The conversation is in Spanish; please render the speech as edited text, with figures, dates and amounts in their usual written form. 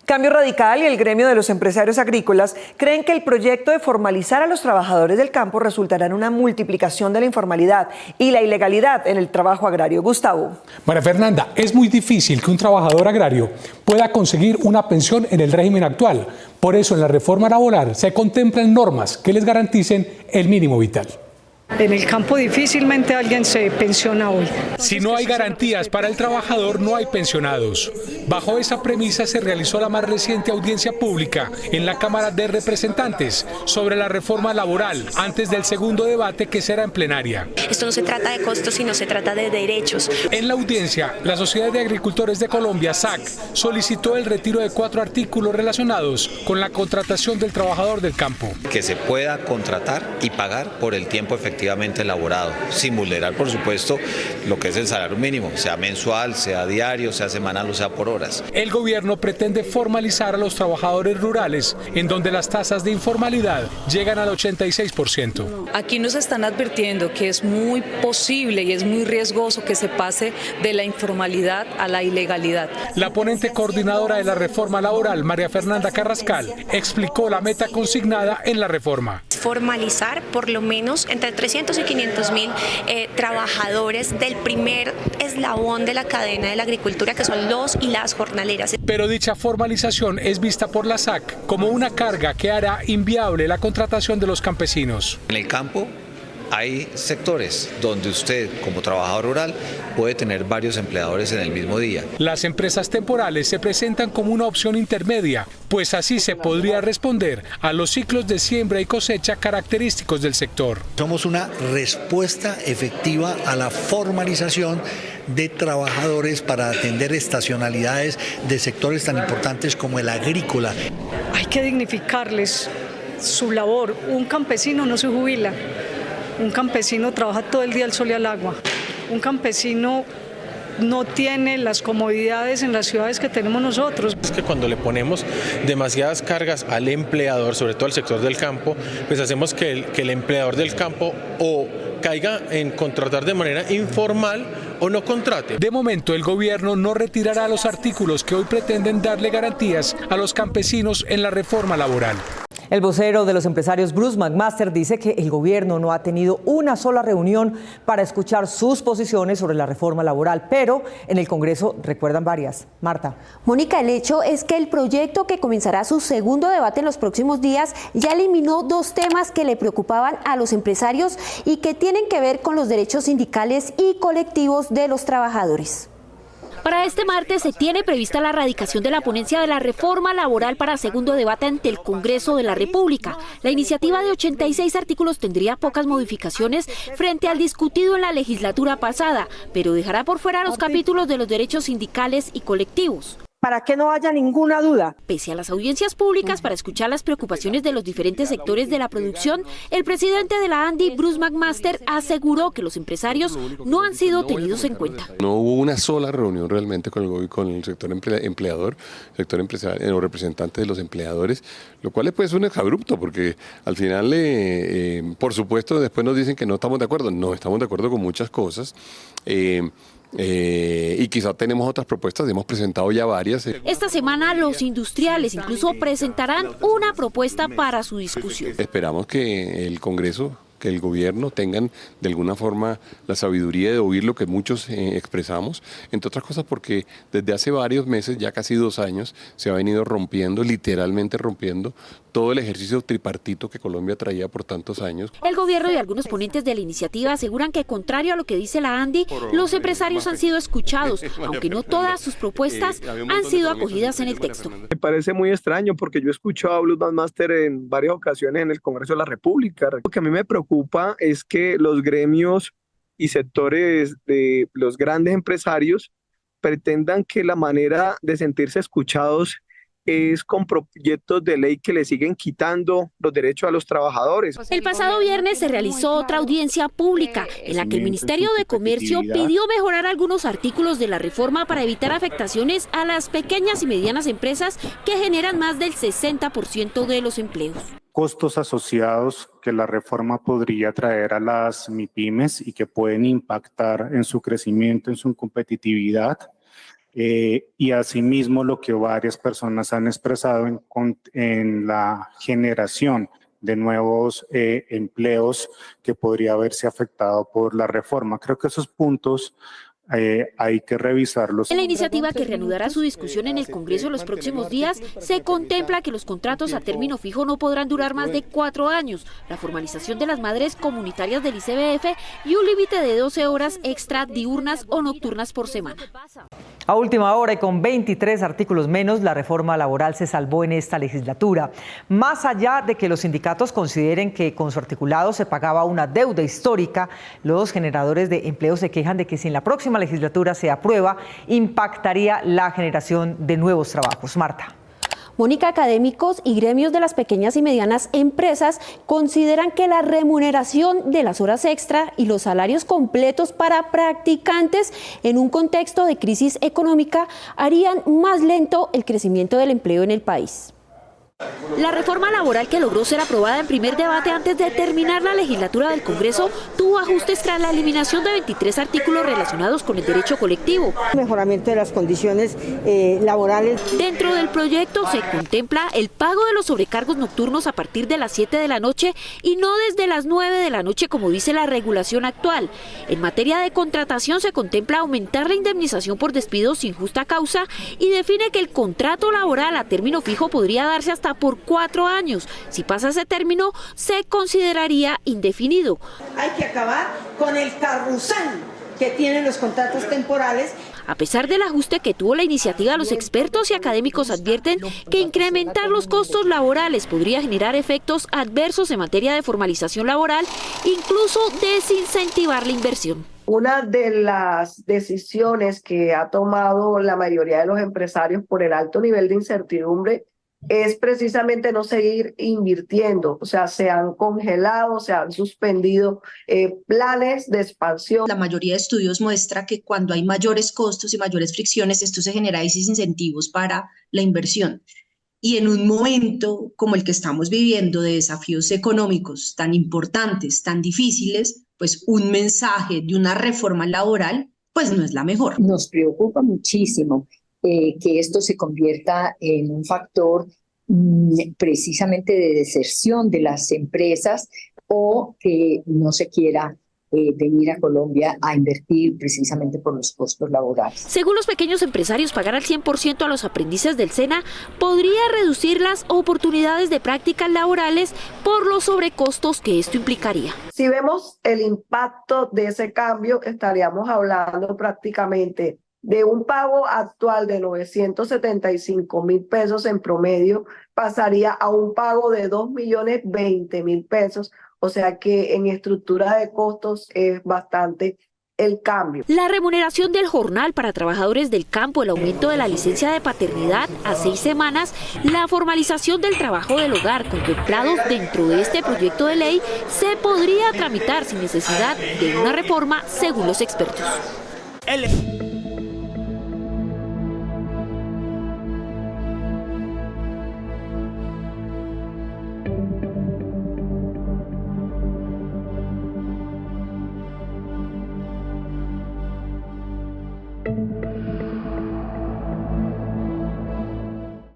Cambio Radical y el gremio de los empresarios agrícolas creen que el proyecto de formalizar a los trabajadores del campo resultará en una multiplicación de la informalidad y la ilegalidad en el trabajo agrario. Gustavo. María Fernanda, es muy difícil que un trabajador agrario pueda conseguir una pensión en el régimen actual. Por eso en la reforma laboral se contemplan normas que les garanticen el mínimo vital. En el campo difícilmente alguien se pensiona hoy. Si no hay garantías para el trabajador, no hay pensionados. Bajo esa premisa se realizó la más reciente audiencia pública en la Cámara de Representantes sobre la reforma laboral, antes del segundo debate que será en plenaria. Esto no se trata de costos, sino se trata de derechos. En la audiencia, la Sociedad de Agricultores de Colombia, SAC, solicitó el retiro de 4 artículos relacionados con la contratación del trabajador del campo. Que se pueda contratar y pagar por el tiempo efectivamente elaborado, sin vulnerar, por supuesto, lo que es el salario mínimo, sea mensual, sea diario, sea semanal o sea por horas. El gobierno pretende formalizar a los trabajadores rurales, en donde las tasas de informalidad llegan al 86%. Aquí nos están advirtiendo que es muy posible y es muy riesgoso que se pase de la informalidad a la ilegalidad. La ponente coordinadora de la reforma laboral, María Fernanda Carrascal, explicó la meta consignada en la reforma. Formalizar por lo menos entre 300 y 500 mil trabajadores del primer eslabón de la cadena de la agricultura, que son los y las jornaleras. Pero dicha formalización es vista por la SAC como una carga que hará inviable la contratación de los campesinos. En el campo hay sectores donde usted, como trabajador rural, puede tener varios empleadores en el mismo día. Las empresas temporales se presentan como una opción intermedia, pues así se podría responder a los ciclos de siembra y cosecha característicos del sector. Somos una respuesta efectiva a la formalización de trabajadores para atender estacionalidades de sectores tan importantes como el agrícola. Hay que dignificarles su labor. Un campesino no se jubila. Un campesino trabaja todo el día al sol y al agua. Un campesino no tiene las comodidades en las ciudades que tenemos nosotros. Es que cuando le ponemos demasiadas cargas al empleador, sobre todo al sector del campo, pues hacemos que el empleador del campo o caiga en contratar de manera informal o no contrate. De momento, el gobierno no retirará los artículos que hoy pretenden darle garantías a los campesinos en la reforma laboral. El vocero de los empresarios, Bruce McMaster, dice que el gobierno no ha tenido una sola reunión para escuchar sus posiciones sobre la reforma laboral, pero en el Congreso recuerdan varias. Marta. Mónica, el hecho es que el proyecto, que comenzará su segundo debate en los próximos días, ya eliminó 2 temas que le preocupaban a los empresarios y que tienen que ver con los derechos sindicales y colectivos de los trabajadores. Para este martes se tiene prevista la radicación de la ponencia de la reforma laboral para segundo debate ante el Congreso de la República. La iniciativa de 86 artículos tendría pocas modificaciones frente al discutido en la legislatura pasada, pero dejará por fuera los capítulos de los derechos sindicales y colectivos. Para que no haya ninguna duda. Pese a las audiencias públicas para escuchar las preocupaciones de los diferentes sectores de la producción, el presidente de la ANDI, Bruce McMaster, aseguró que los empresarios no han sido tenidos en cuenta. No hubo una sola reunión realmente con el sector empleador, sector empresarial, o representantes de los empleadores, lo cual pues, es un exabrupto, porque al final, por supuesto, después nos dicen que no estamos de acuerdo. No, estamos de acuerdo con muchas cosas. Y quizá tenemos otras propuestas, hemos presentado ya varias. Esta semana los industriales incluso presentarán una propuesta para su discusión. Esperamos que el Congreso, que el gobierno tengan de alguna forma la sabiduría de oír lo que muchos expresamos, entre otras cosas porque desde hace varios meses, ya casi 2 años, se ha venido rompiendo, literalmente rompiendo, todo el ejercicio tripartito que Colombia traía por tantos años. El gobierno y algunos ponentes de la iniciativa aseguran que, contrario a lo que dice la ANDI, los empresarios han sido escuchados, aunque no todas sus propuestas han sido acogidas en el texto. Me parece muy extraño porque yo he escuchado a Bruce McMaster en varias ocasiones en el Congreso de la República. Lo que a mí me preocupa es que los gremios y sectores de los grandes empresarios pretendan que la manera de sentirse escuchados es con proyectos de ley que le siguen quitando los derechos a los trabajadores. El pasado viernes se realizó otra audiencia pública en la que el Ministerio de Comercio pidió mejorar algunos artículos de la reforma para evitar afectaciones a las pequeñas y medianas empresas que generan más del 60% de los empleos. Costos asociados que la reforma podría traer a las MIPYMES y que pueden impactar en su crecimiento, en su competitividad. y asimismo lo que varias personas han expresado en la generación de nuevos empleos que podría haberse afectado por la reforma. Creo que esos puntos hay que revisarlos. En la iniciativa que reanudará su discusión en el Congreso en los próximos días, se contempla que los contratos a término fijo no podrán durar más de 4 años, la formalización de las madres comunitarias del ICBF y un límite de 12 horas extra diurnas o nocturnas por semana. A última hora y con 23 artículos menos, la reforma laboral se salvó en esta legislatura. Más allá de que los sindicatos consideren que con su articulado se pagaba una deuda histórica, los generadores de empleo se quejan de que si en la próxima legislatura se aprueba, impactaría la generación de nuevos trabajos. Marta. Mónica, académicos y gremios de las pequeñas y medianas empresas consideran que la remuneración de las horas extra y los salarios completos para practicantes en un contexto de crisis económica harían más lento el crecimiento del empleo en el país. La reforma laboral que logró ser aprobada en primer debate antes de terminar la legislatura del Congreso tuvo ajustes tras la eliminación de 23 artículos relacionados con el derecho colectivo. Mejoramiento de las condiciones laborales. Dentro del proyecto se contempla el pago de los sobrecargos nocturnos a partir de las 7 de la noche y no desde las 9 de la noche como dice la regulación actual. En materia de contratación se contempla aumentar la indemnización por despido sin justa causa y define que el contrato laboral a término fijo podría darse hasta por 4 años. Si pasa ese término, se consideraría indefinido. Hay que acabar con el carrusel que tienen los contratos temporales. A pesar del ajuste que tuvo la iniciativa, los expertos y académicos advierten que incrementar los costos laborales podría generar efectos adversos en materia de formalización laboral, incluso desincentivar la inversión. Una de las decisiones que ha tomado la mayoría de los empresarios por el alto nivel de incertidumbre es precisamente no seguir invirtiendo, o sea, se han congelado, se han suspendido planes de expansión. La mayoría de estudios muestra que cuando hay mayores costos y mayores fricciones, esto se genera desincentivos para la inversión. Y en un momento como el que estamos viviendo de desafíos económicos tan importantes, tan difíciles, pues un mensaje de una reforma laboral, pues no es la mejor. Nos preocupa muchísimo que esto se convierta en un factor precisamente de deserción de las empresas o que no se quiera venir a Colombia a invertir precisamente por los costos laborales. Según los pequeños empresarios, pagar al 100% a los aprendices del SENA podría reducir las oportunidades de prácticas laborales por los sobrecostos que esto implicaría. Si vemos el impacto de ese cambio, estaríamos hablando prácticamente de un pago actual de 975,000 pesos en promedio, pasaría a un pago de 2,020,000 pesos, o sea que en estructura de costos es bastante el cambio. La remuneración del jornal para trabajadores del campo, el aumento de la licencia de paternidad a 6 semanas, la formalización del trabajo del hogar contemplados dentro de este proyecto de ley se podría tramitar sin necesidad de una reforma según los expertos.